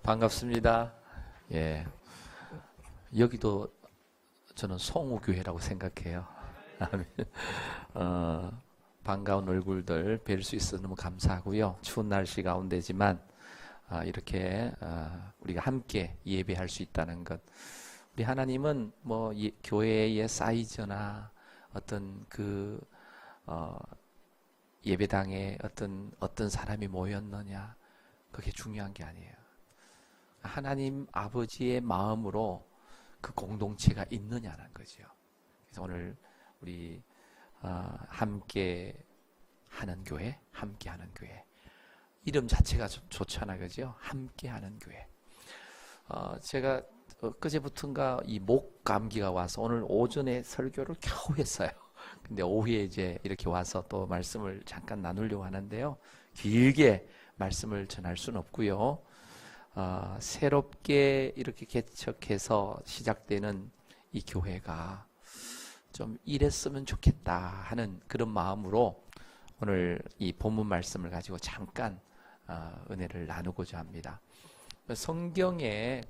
반갑습니다. 예, 여기도 저는 송우교회라고 생각해요. 반가운 얼굴들 뵐 수 있어서 너무 감사하고요. 추운 날씨 가운데지만 이렇게 우리가 함께 예배할 수 있다는 것. 우리 하나님은 뭐 교회의 사이즈나 어떤 그 예배당에 어떤 사람이 모였느냐, 그게 중요한 게 아니에요. 하나님 아버지의 마음으로 그 공동체가 있느냐는 거죠. 그래서 오늘 우리 함께 하는 교회, 함께 하는 교회. 이름 자체가 좋잖아요, 그죠? 함께 하는 교회. 제가 그제부터인가 이 목 감기가 와서 오늘 오전에 설교를 겨우 했어요. 근데 오후에 이제 이렇게 와서 또 말씀을 잠깐 나누려고 하는데요. 길게 말씀을 전할 수는 없고요. 새롭게 이렇게 개척해서 시작되는 이 교회가 좀 이랬으면 좋겠다 하는 그런 마음으로 오늘 이 본문 말씀을 가지고 잠깐 은혜를 나누고자 합니다. 성경에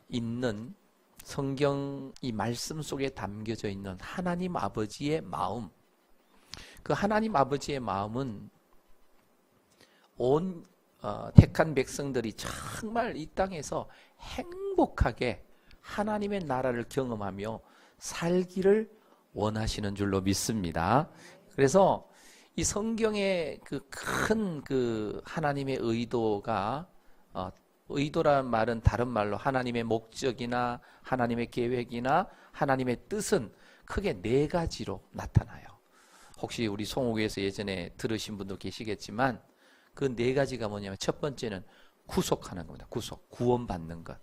있는 성경 이 말씀 속에 담겨져 있는 하나님 아버지의 마음, 그 하나님 아버지의 마음은 온 택한 백성들이 정말 이 땅에서 행복하게 하나님의 나라를 경험하며 살기를 원하시는 줄로 믿습니다. 그래서 이 성경의 큰 하나님의 의도가 의도라는 말은 다른 말로 하나님의 목적이나 하나님의 계획이나 하나님의 뜻은 크게 네 가지로 나타나요. 혹시 우리 송옥에서 예전에 들으신 분도 계시겠지만 그 네 가지가 뭐냐면 첫 번째는 구속하는 겁니다. 구원받는 것.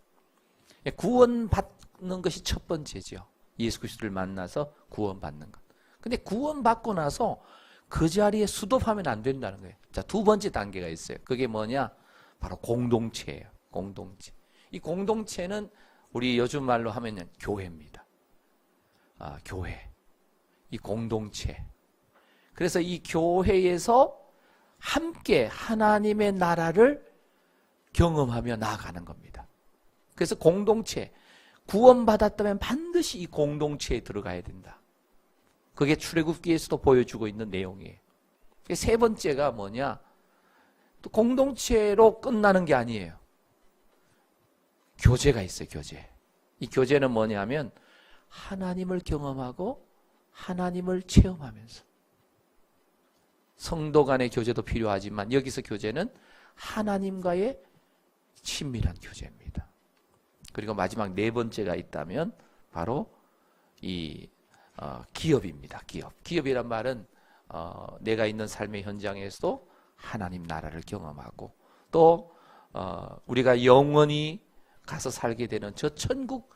구원받는 것이 첫 번째죠. 예수 그리스도를 만나서 구원받는 것. 근데 구원받고 나서 그 자리에 수도하면 안 된다는 거예요. 자, 두 번째 단계가 있어요. 그게 뭐냐? 바로 공동체예요. 공동체. 이 공동체는 우리 요즘 말로 하면 교회입니다. 교회. 이 공동체. 그래서 이 교회에서 함께 하나님의 나라를 경험하며 나아가는 겁니다. 그래서 공동체, 구원받았다면 반드시 이 공동체에 들어가야 된다. 그게 출애굽기에서도 보여주고 있는 내용이에요. 세 번째가 뭐냐? 또 공동체로 끝나는 게 아니에요. 교제가 있어요, 교제. 이 교제는 뭐냐면 하나님을 경험하고 하나님을 체험하면서 성도 간의 교제도 필요하지만 여기서 교제는 하나님과의 친밀한 교제입니다. 그리고 마지막 네 번째가 있다면 바로 이 기업입니다. 기업이란 말은 내가 있는 삶의 현장에서도 하나님 나라를 경험하고 또 우리가 영원히 가서 살게 되는 저 천국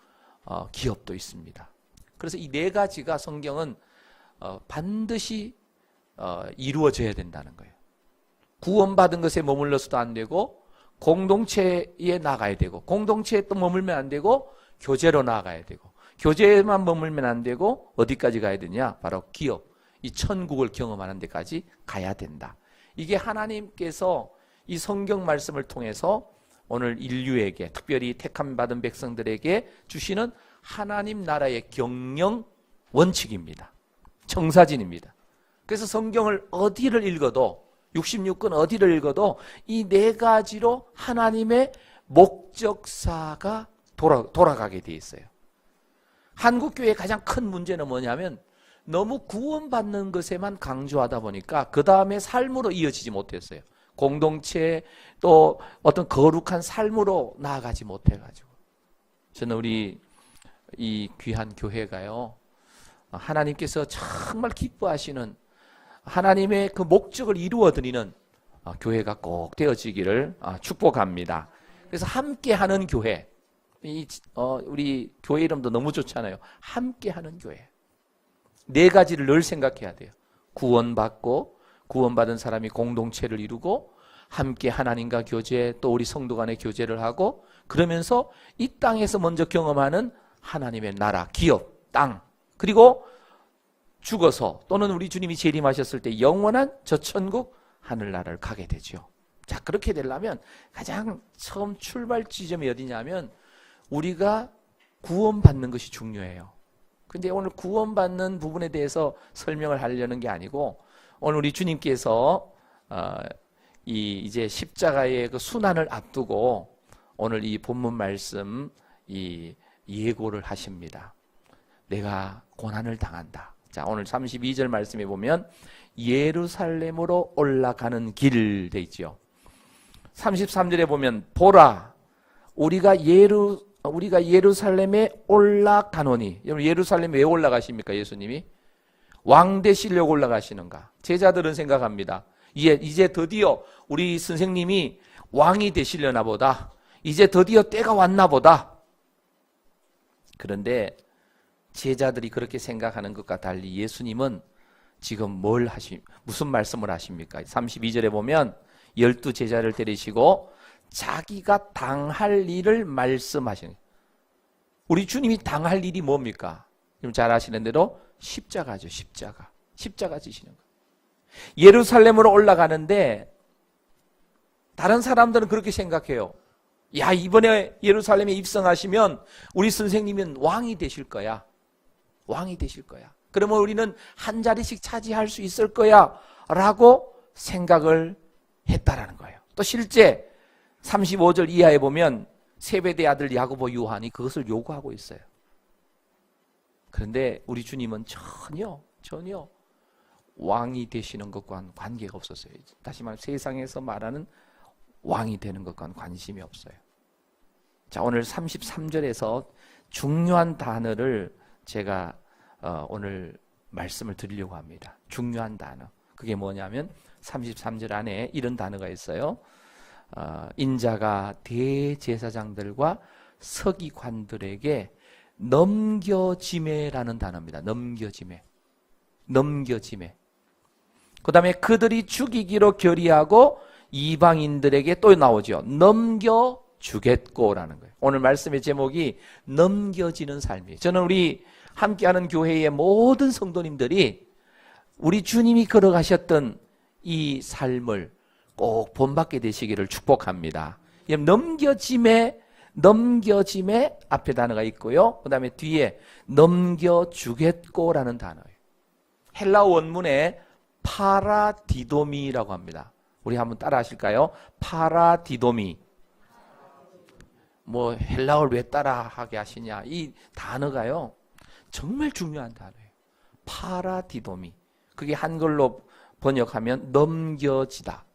기업도 있습니다. 그래서 이 네 가지가 성경은 반드시 이루어져야 된다는 거예요. 구원받은 것에 머물러서도 안 되고 공동체에 나가야 되고 공동체에 또 머물면 안 되고 교제로 나가야 되고 교제에만 머물면 안 되고 어디까지 가야 되냐? 바로 기업, 이 천국을 경험하는 데까지 가야 된다. 이게 하나님께서 이 성경 말씀을 통해서 오늘 인류에게 특별히 택함 받은 백성들에게 주시는 하나님 나라의 경영 원칙입니다. 청사진입니다. 그래서 성경을 어디를 읽어도 66권 어디를 읽어도 이 네 가지로 하나님의 목적사가 돌아가게 돼 있어요. 한국교회의 가장 큰 문제는 뭐냐면 너무 구원받는 것에만 강조하다 보니까 그 다음에 삶으로 이어지지 못했어요. 공동체 또 어떤 거룩한 삶으로 나아가지 못해가지고 저는 우리 이 귀한 교회가요, 하나님께서 정말 기뻐하시는 하나님의 그 목적을 이루어드리는 교회가 꼭 되어지기를 축복합니다. 그래서 함께하는 교회, 우리 교회 이름도 너무 좋잖아요. 함께하는 교회. 네 가지를 늘 생각해야 돼요. 구원받고 구원받은 사람이 공동체를 이루고 함께 하나님과 교제, 또 우리 성도 간의 교제를 하고 그러면서 이 땅에서 먼저 경험하는 하나님의 나라, 기업, 땅, 그리고 죽어서 또는 우리 주님이 재림하셨을 때 영원한 저 천국 하늘나라를 가게 되죠. 자, 그렇게 되려면 가장 처음 출발 지점이 어디냐면 우리가 구원받는 것이 중요해요. 근데 오늘 구원받는 부분에 대해서 설명을 하려는 게 아니고 오늘 우리 주님께서 이제 십자가의 그 순환을 앞두고 오늘 이 본문 말씀 이 예고를 하십니다. 내가 고난을 당한다. 자, 오늘 32절 말씀에 보면 예루살렘으로 올라가는 길 돼 있죠. 33절에 보면 보라 우리가 예루살렘에 올라가노니. 여러분 예루살렘에 왜 올라가십니까? 예수님이 왕 되시려고 올라가시는가? 제자들은 생각합니다. 이제 드디어 우리 선생님이 왕이 되시려나 보다. 이제 드디어 때가 왔나 보다. 그런데 제자들이 그렇게 생각하는 것과 달리 예수님은 지금 무슨 말씀을 하십니까? 32절에 보면 12제자를 데리시고 자기가 당할 일을 말씀하시는. 우리 주님이 당할 일이 뭡니까? 잘 아시는 대로 십자가죠. 십자가 지시는 거예요. 예루살렘으로 올라가는데 다른 사람들은 그렇게 생각해요. 야, 이번에 예루살렘에 입성하시면 우리 선생님은 왕이 되실 거야. 왕이 되실 거야. 그러면 우리는 한 자리씩 차지할 수 있을 거야 라고 생각을 했다라는 거예요. 또 실제 35절 이하에 보면 세베대 아들 야고보 요한이 그것을 요구하고 있어요. 그런데 우리 주님은 전혀 왕이 되시는 것과는 관계가 없었어요. 다시 말해 세상에서 말하는 왕이 되는 것과는 관심이 없어요. 자, 오늘 33절에서 중요한 단어를 제가 오늘 말씀을 드리려고 합니다. 중요한 단어. 그게 뭐냐면 33절 안에 이런 단어가 있어요. 인자가 대제사장들과 서기관들에게 넘겨짐에라는 단어입니다. 넘겨짐에. 그 다음에 그들이 죽이기로 결의하고 이방인들에게 또 나오죠. 넘겨주겠고라는 거예요. 오늘 말씀의 제목이 넘겨지는 삶이에요. 저는 우리 함께하는 교회의 모든 성도님들이 우리 주님이 걸어가셨던 이 삶을 꼭 본받게 되시기를 축복합니다. 넘겨짐에 앞에 단어가 있고요. 그 다음에 뒤에 넘겨주겠고라는 단어예요. 헬라어 원문에 파라디도미라고 합니다. 우리 한번 따라 하실까요? 파라디도미. 뭐 헬라어를 왜 따라하게 하시냐. 이 단어가요. 정말 중요한 단어예요. 파라디도미. 그게 한글로 번역하면 넘겨지다.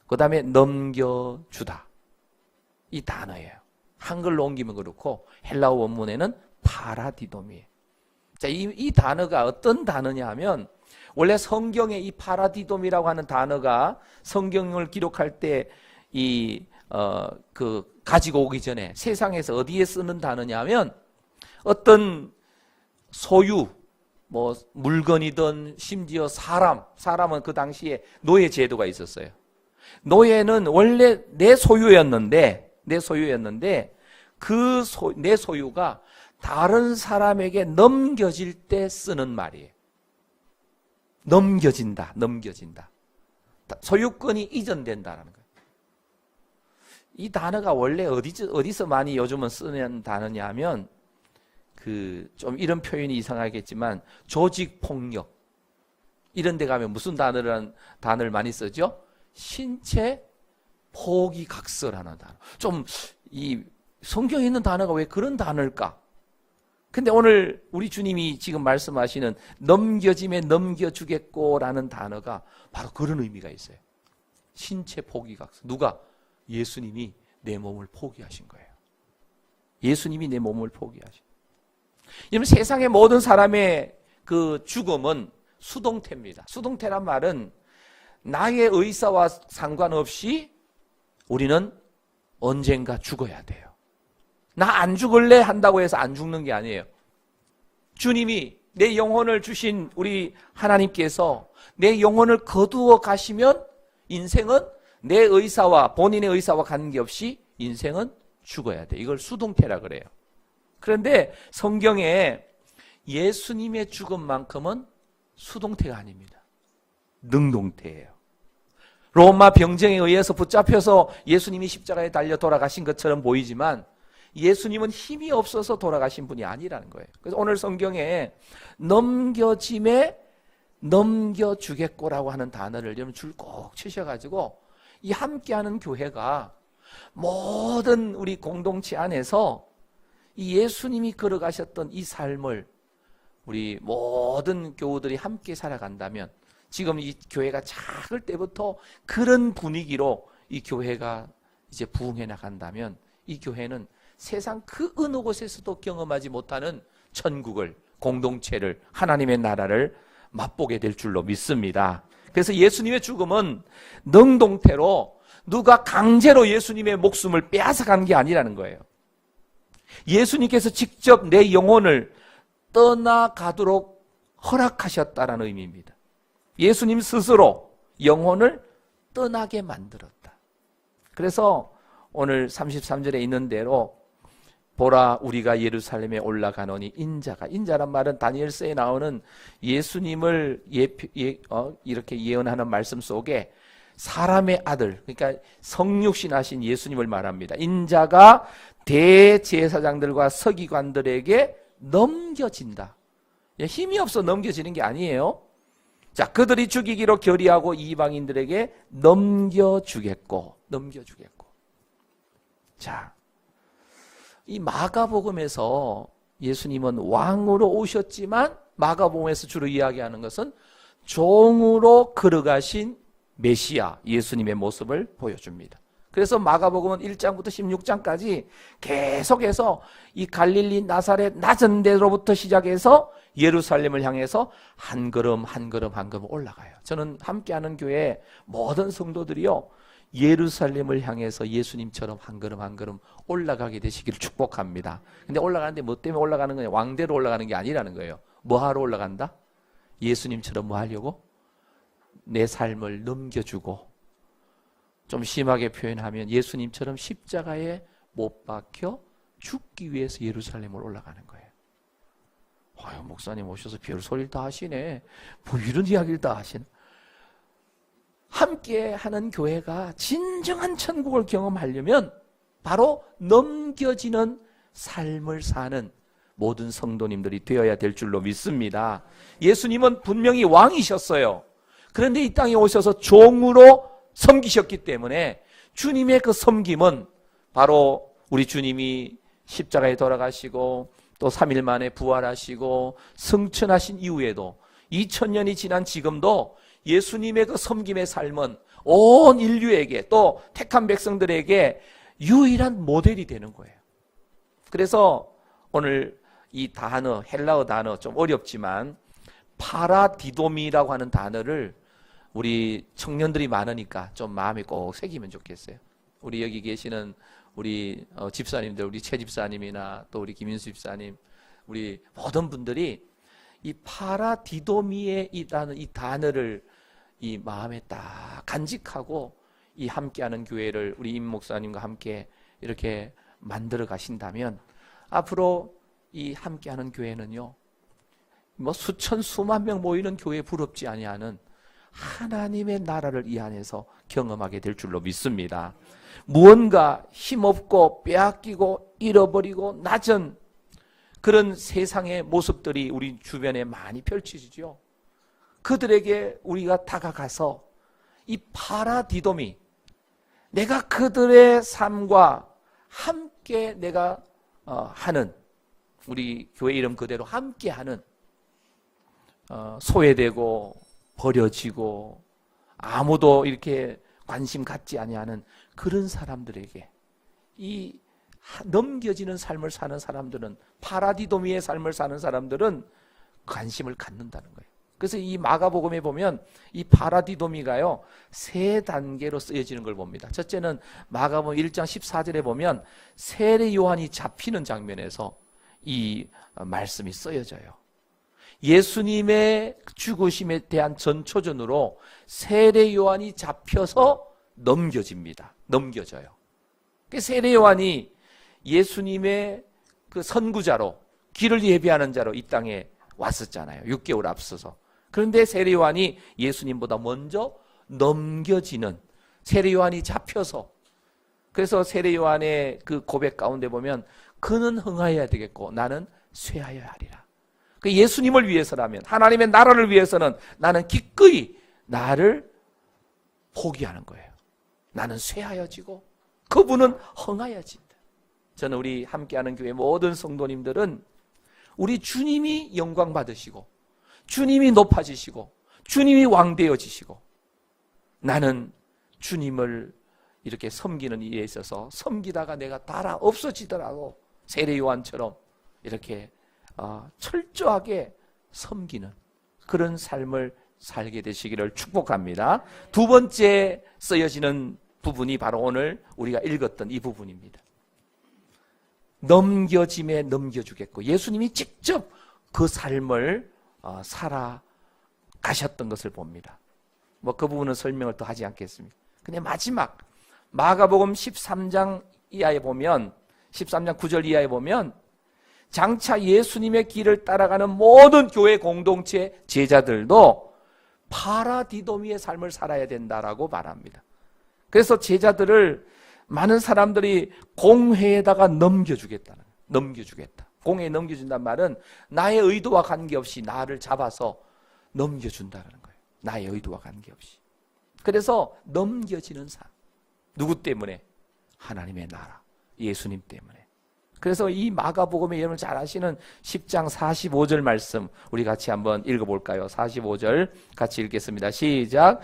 그 다음에 넘겨주다. 이 단어예요. 한글로 옮기면 그렇고 헬라어 원문에는 파라디돔이에요. 자, 이 단어가 어떤 단어냐 하면 원래 성경에 이 파라디돔이라고 하는 단어가 성경을 기록할 때 가지고 오기 전에 세상에서 어디에 쓰는 단어냐 하면 어떤 소유, 뭐 물건이든 심지어 사람은 그 당시에 노예 제도가 있었어요. 노예는 원래 내 소유였는데 내 소유가 다른 사람에게 넘겨질 때 쓰는 말이에요. 넘겨진다. 소유권이 이전된다라는 거예요. 이 단어가 원래 어디서 많이 요즘은 쓰는 단어냐 하면 좀 이런 표현이 이상하겠지만 조직폭력 이런 데 가면 무슨 단어를 많이 쓰죠? 신체 포기각서라는 단어. 좀 이 성경에 있는 단어가 왜 그런 단어일까? 근데 오늘 우리 주님이 지금 말씀하시는 넘겨짐에 넘겨주겠고라는 단어가 바로 그런 의미가 있어요. 신체 포기각서. 누가? 예수님이 내 몸을 포기하신 거예요. 예수님이 내 몸을 포기하신. 여러분 세상의 모든 사람의 그 죽음은 수동태입니다. 수동태란 말은 나의 의사와 상관없이 우리는 언젠가 죽어야 돼요. 나 안 죽을래 한다고 해서 안 죽는 게 아니에요. 주님이 내 영혼을 주신 우리 하나님께서 내 영혼을 거두어 가시면 인생은 내 의사와 본인의 의사와 관계없이 인생은 죽어야 돼. 이걸 수동태라 그래요. 그런데 성경에 예수님의 죽음만큼은 수동태가 아닙니다. 능동태예요. 로마 병정에 의해서 붙잡혀서 예수님이 십자가에 달려 돌아가신 것처럼 보이지만 예수님은 힘이 없어서 돌아가신 분이 아니라는 거예요. 그래서 오늘 성경에 넘겨짐에 넘겨주겠고라고 하는 단어를 여러분 줄 꼭 치셔가지고 이 함께하는 교회가 모든 우리 공동체 안에서 이 예수님이 걸어가셨던 이 삶을 우리 모든 교우들이 함께 살아간다면, 지금 이 교회가 작을 때부터 그런 분위기로 이 교회가 이제 부흥해 나간다면 이 교회는 세상 그 어느 곳에서도 경험하지 못하는 천국을, 공동체를, 하나님의 나라를 맛보게 될 줄로 믿습니다. 그래서 예수님의 죽음은 능동태로 누가 강제로 예수님의 목숨을 빼앗아간 게 아니라는 거예요. 예수님께서 직접 내 영혼을 떠나가도록 허락하셨다라는 의미입니다. 예수님 스스로 영혼을 떠나게 만들었다. 그래서 오늘 33절에 있는 대로 보라 우리가 예루살렘에 올라가노니 인자란 말은 다니엘서에 나오는 예수님을 이렇게 예언하는 말씀 속에 사람의 아들, 그러니까 성육신 하신 예수님을 말합니다. 인자가 대제사장들과 서기관들에게 넘겨진다. 힘이 없어 넘겨지는 게 아니에요. 자, 그들이 죽이기로 결의하고 이방인들에게 넘겨주겠고. 자, 이 마가복음에서 예수님은 왕으로 오셨지만 마가복음에서 주로 이야기하는 것은 종으로 걸어가신 메시아 예수님의 모습을 보여줍니다. 그래서 마가복음은 1장부터 16장까지 계속해서 이 갈릴리 나사렛 낮은 데로부터 시작해서 예루살렘을 향해서 한 걸음 한 걸음 올라가요. 저는 함께하는 교회 모든 성도들이요, 예루살렘을 향해서 예수님처럼 한 걸음 올라가게 되시기를 축복합니다. 근데 올라가는데 뭐 때문에 올라가는 거냐? 왕대로 올라가는 게 아니라는 거예요. 뭐 하러 올라간다? 예수님처럼 뭐 하려고? 내 삶을 넘겨주고, 좀 심하게 표현하면 예수님처럼 십자가에 못 박혀 죽기 위해서 예루살렘을 올라가는 거예요. 아유, 목사님 오셔서 별소리를 다 하시네. 뭐 이런 이야기를 다 하시네. 함께 하는 교회가 진정한 천국을 경험하려면 바로 넘겨지는 삶을 사는 모든 성도님들이 되어야 될 줄로 믿습니다. 예수님은 분명히 왕이셨어요. 그런데 이 땅에 오셔서 종으로 섬기셨기 때문에 주님의 그 섬김은 바로 우리 주님이 십자가에 돌아가시고 또 3일 만에 부활하시고 승천하신 이후에도 2000년이 지난 지금도 예수님의 그 섬김의 삶은 온 인류에게 또 택한 백성들에게 유일한 모델이 되는 거예요. 그래서 오늘 이 단어, 헬라어 단어 좀 어렵지만 파라디도미라고 하는 단어를 우리 청년들이 많으니까 좀 마음에 꼭 새기면 좋겠어요. 우리 여기 계시는 우리 집사님들, 우리 최 집사님이나 또 우리 김인수 집사님, 우리 모든 분들이 이 파라디도미의 이 단어를 이 마음에 딱 간직하고 이 함께하는 교회를 우리 임 목사님과 함께 이렇게 만들어 가신다면 앞으로 이 함께하는 교회는요, 뭐 수천 수만 명 모이는 교회에 부럽지 아니하는 하나님의 나라를 이 안에서 경험하게 될 줄로 믿습니다. 무언가 힘없고 빼앗기고 잃어버리고 낮은 그런 세상의 모습들이 우리 주변에 많이 펼쳐지죠. 그들에게 우리가 다가가서 이 파라디도미, 내가 그들의 삶과 함께 내가 하는, 우리 교회 이름 그대로 함께하는, 소외되고 버려지고 아무도 이렇게 관심 갖지 아니하는 그런 사람들에게 이 넘겨지는 삶을 사는 사람들은, 파라디도미의 삶을 사는 사람들은 관심을 갖는다는 거예요. 그래서 이 마가복음에 보면 이 파라디도미가요 3단계로 쓰여지는 걸 봅니다. 첫째는 마가복음 1장 14절에 보면 세례 요한이 잡히는 장면에서 이 말씀이 쓰여져요. 예수님의 죽으심에 대한 전초전으로 세례 요한이 잡혀서 넘겨져요. 세례 요한이 예수님의 그 선구자로, 길을 예비하는 자로 이 땅에 왔었잖아요. 6개월 앞서서. 그런데 세례 요한이 예수님보다 먼저 넘겨지는, 세례 요한이 잡혀서, 그래서 세례 요한의 그 고백 가운데 보면 그는 흥하여야 되겠고 나는 쇠하여야 하리라. 그 예수님을 위해서라면, 하나님의 나라를 위해서는 나는 기꺼이 나를 포기하는 거예요. 나는 쇠하여지고 그분은 흥하여진다. 저는 우리 함께하는 교회 모든 성도님들은 우리 주님이 영광 받으시고 주님이 높아지시고 주님이 왕되어지시고 나는 주님을 이렇게 섬기는 일에 있어서 섬기다가 내가 달아 없어지더라도 세례 요한처럼 이렇게 철저하게 섬기는 그런 삶을 살게 되시기를 축복합니다. 두 번째 쓰여지는 부분이 바로 오늘 우리가 읽었던 이 부분입니다. 넘겨짐에 넘겨주겠고, 예수님이 직접 그 삶을 살아가셨던 것을 봅니다. 뭐 그 부분은 설명을 또 하지 않겠습니다. 근데 마지막 마가복음 13장 이하에 보면, 13장 9절 이하에 보면 장차 예수님의 길을 따라가는 모든 교회 공동체 제자들도 파라디도미의 삶을 살아야 된다라고 말합니다. 그래서 제자들을 많은 사람들이 공회에다가 넘겨주겠다. 공회에 넘겨준다는 말은 나의 의도와 관계없이 나를 잡아서 넘겨준다는 거예요. 나의 의도와 관계없이. 그래서 넘겨지는 삶. 누구 때문에? 하나님의 나라, 예수님 때문에. 그래서 이 마가복음에 여러분 잘 아시는 10장 45절 말씀 우리 같이 한번 읽어볼까요? 45절 같이 읽겠습니다. 시작.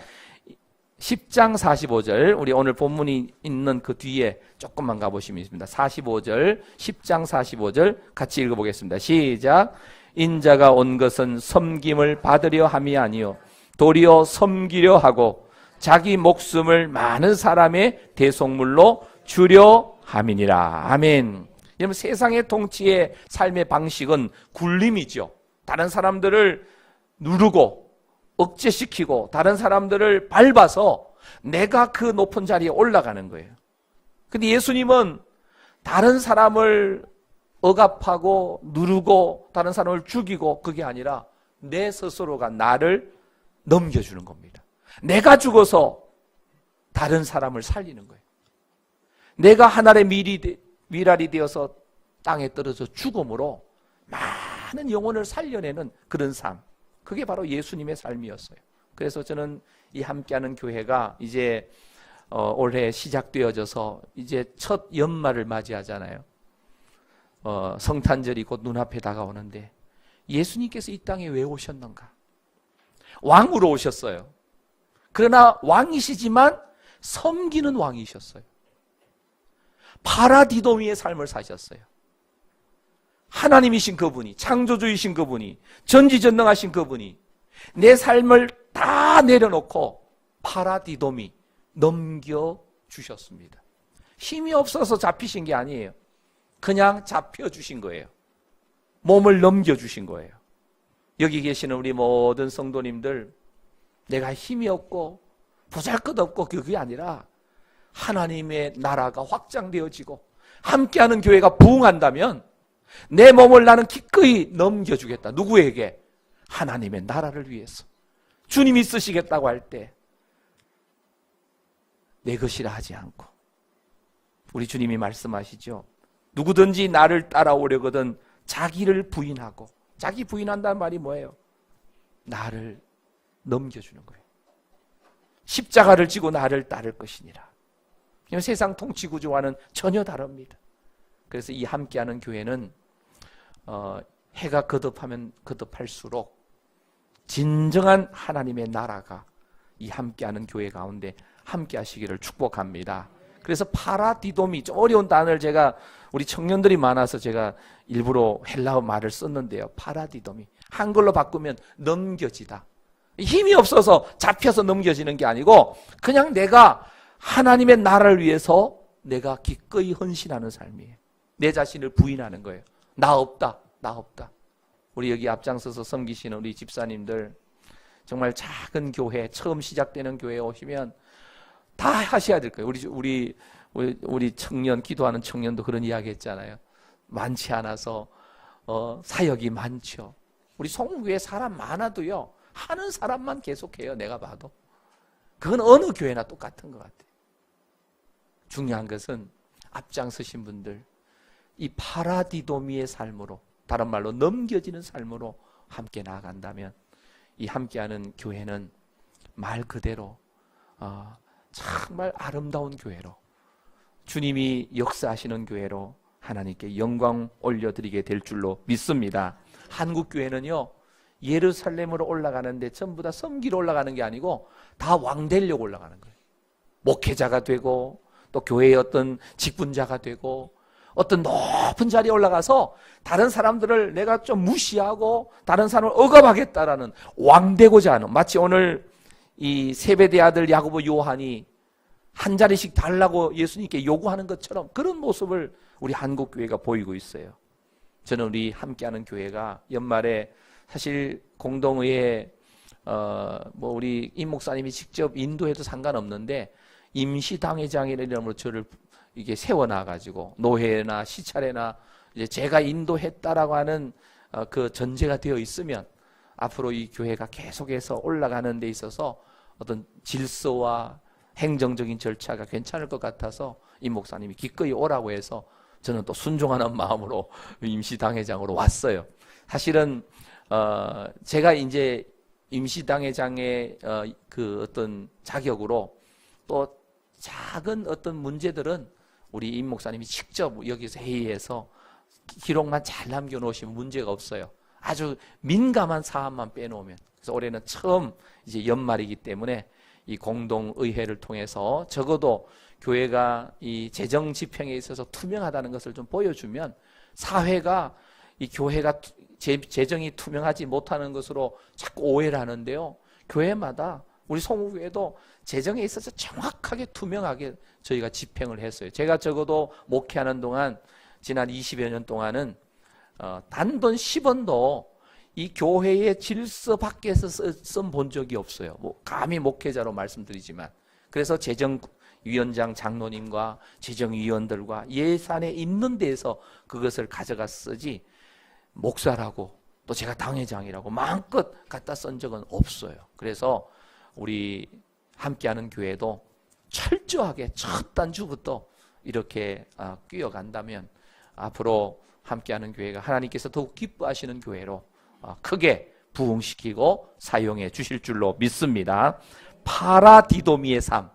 10장 45절, 우리 오늘 본문이 있는 그 뒤에 조금만 가보시면 있습니다. 45절, 10장 45절 같이 읽어보겠습니다. 시작. 인자가 온 것은 섬김을 받으려 함이 아니요 도리어 섬기려 하고 자기 목숨을 많은 사람의 대속물로 주려 함이니라. 아멘. 여러분, 세상의 통치의 삶의 방식은 굴림이죠. 다른 사람들을 누르고 억제시키고 다른 사람들을 밟아서 내가 그 높은 자리에 올라가는 거예요. 근데 예수님은 다른 사람을 억압하고 누르고 다른 사람을 죽이고 그게 아니라 내 스스로가 나를 넘겨주는 겁니다. 내가 죽어서 다른 사람을 살리는 거예요. 내가 하늘의 미랄이 되어서 땅에 떨어져 죽음으로 많은 영혼을 살려내는 그런 삶. 그게 바로 예수님의 삶이었어요. 그래서 저는 이 함께하는 교회가 이제 올해 시작되어져서 이제 첫 연말을 맞이하잖아요. 성탄절이 곧 눈앞에 다가오는데 예수님께서 이 땅에 왜 오셨는가? 왕으로 오셨어요. 그러나 왕이시지만 섬기는 왕이셨어요. 파라디도미의 삶을 사셨어요. 하나님이신 그분이, 창조주이신 그분이, 전지전능하신 그분이 내 삶을 다 내려놓고 파라디도미 넘겨주셨습니다. 힘이 없어서 잡히신 게 아니에요. 그냥 잡혀주신 거예요. 몸을 넘겨주신 거예요. 여기 계시는 우리 모든 성도님들, 내가 힘이 없고 보잘것없고 그게 아니라 하나님의 나라가 확장되어지고 함께하는 교회가 부흥한다면 내 몸을 나는 기꺼이 넘겨주겠다. 누구에게? 하나님의 나라를 위해서. 주님이 쓰시겠다고 할 때 내 것이라 하지 않고, 우리 주님이 말씀하시죠. 누구든지 나를 따라오려거든 자기를 부인하고, 자기 부인한다는 말이 뭐예요? 나를 넘겨주는 거예요. 십자가를 지고 나를 따를 것이니라. 세상 통치 구조와는 전혀 다릅니다. 그래서 이 함께하는 교회는 해가 거듭하면 거듭할수록 진정한 하나님의 나라가 이 함께하는 교회 가운데 함께하시기를 축복합니다. 그래서 파라디도미, 좀 어려운 단어를 제가, 우리 청년들이 많아서 제가 일부러 헬라어 말을 썼는데요. 파라디도미, 한글로 바꾸면 넘겨지다. 힘이 없어서 잡혀서 넘겨지는 게 아니고 그냥 내가 하나님의 나라를 위해서 내가 기꺼이 헌신하는 삶이에요. 내 자신을 부인하는 거예요. 나 없다. 우리 여기 앞장서서 섬기시는 우리 집사님들, 정말 작은 교회, 처음 시작되는 교회에 오시면 다 하셔야 될 거예요. 우리 청년, 기도하는 청년도 그런 이야기 했잖아요. 많지 않아서 사역이 많죠. 우리 송구에 사람 많아도요, 하는 사람만 계속해요. 내가 봐도 그건 어느 교회나 똑같은 것 같아요. 중요한 것은 앞장서신 분들, 이 파라디도미의 삶으로, 다른 말로 넘겨지는 삶으로 함께 나아간다면 이 함께하는 교회는 말 그대로 정말 아름다운 교회로, 주님이 역사하시는 교회로 하나님께 영광 올려드리게 될 줄로 믿습니다. 한국 교회는요, 예루살렘으로 올라가는데 전부 다 섬기러 올라가는 게 아니고 다 왕 되려고 올라가는 거예요. 목회자가 되고 또 교회의 어떤 직분자가 되고 어떤 높은 자리에 올라가서 다른 사람들을 내가 좀 무시하고 다른 사람을 억압하겠다라는, 왕 되고자 하는, 마치 오늘 이 세베대 아들 야고보 요한이 한 자리씩 달라고 예수님께 요구하는 것처럼 그런 모습을 우리 한국 교회가 보이고 있어요. 저는 우리 함께하는 교회가 연말에 사실 공동의회 우리 임 목사님이 직접 인도해도 상관없는데 임시당회장이라는 이름으로 저를 이게 세워놔가지고 노회나 시찰회나 이제 제가 인도했다라고 하는 그 전제가 되어 있으면 앞으로 이 교회가 계속해서 올라가는 데 있어서 어떤 질서와 행정적인 절차가 괜찮을 것 같아서 임 목사님이 기꺼이 오라고 해서 저는 또 순종하는 마음으로 임시당회장으로 왔어요. 사실은 제가 이제 임시당회장의 그 어떤 자격으로 또 작은 어떤 문제들은 우리 임 목사님이 직접 여기서 회의해서 기록만 잘 남겨놓으시면 문제가 없어요. 아주 민감한 사안만 빼놓으면. 그래서 올해는 처음 이제 연말이기 때문에 이 공동의회를 통해서 적어도 교회가 이 재정 집행에 있어서 투명하다는 것을 좀 보여주면 사회가 이 교회가 재정이 투명하지 못하는 것으로 자꾸 오해를 하는데요. 교회마다 우리 송우교회도 재정에 있어서 정확하게 투명하게 저희가 집행을 했어요. 제가 적어도 목회하는 동안 지난 20여 년 동안은 단돈 10원도 이 교회의 질서 밖에서 쓴 본 적이 없어요. 감히 목회자로 말씀드리지만. 그래서 재정위원장 장로님과 재정위원들과 예산에 있는 데에서 그것을 가져가 쓰지 목사라고 또 제가 당회장이라고 마음껏 갖다 쓴 적은 없어요. 그래서 우리 함께하는 교회도 철저하게 첫 단추부터 이렇게 끼어간다면 앞으로 함께하는 교회가 하나님께서 더욱 기뻐하시는 교회로 크게 부흥시키고 사용해 주실 줄로 믿습니다. 파라디도미의 삶,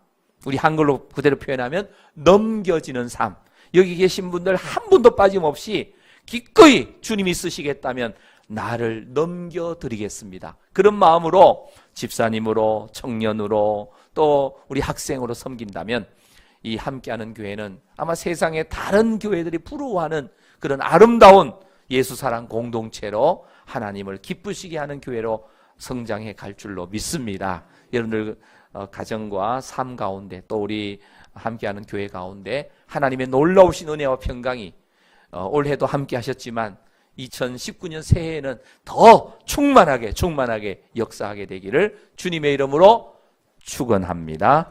우리 한글로 그대로 표현하면 넘겨지는 삶. 여기 계신 분들 한 분도 빠짐없이 기꺼이 주님이 쓰시겠다면 나를 넘겨드리겠습니다. 그런 마음으로 집사님으로, 청년으로, 또 우리 학생으로 섬긴다면 이 함께하는 교회는 아마 세상의 다른 교회들이 부러워하는 그런 아름다운 예수사랑 공동체로 하나님을 기쁘시게 하는 교회로 성장해 갈 줄로 믿습니다. 여러분들 가정과 삶 가운데 또 우리 함께하는 교회 가운데 하나님의 놀라우신 은혜와 평강이 올해도 함께 하셨지만 2019년 새해에는 더 충만하게 역사하게 되기를 주님의 이름으로 축원합니다.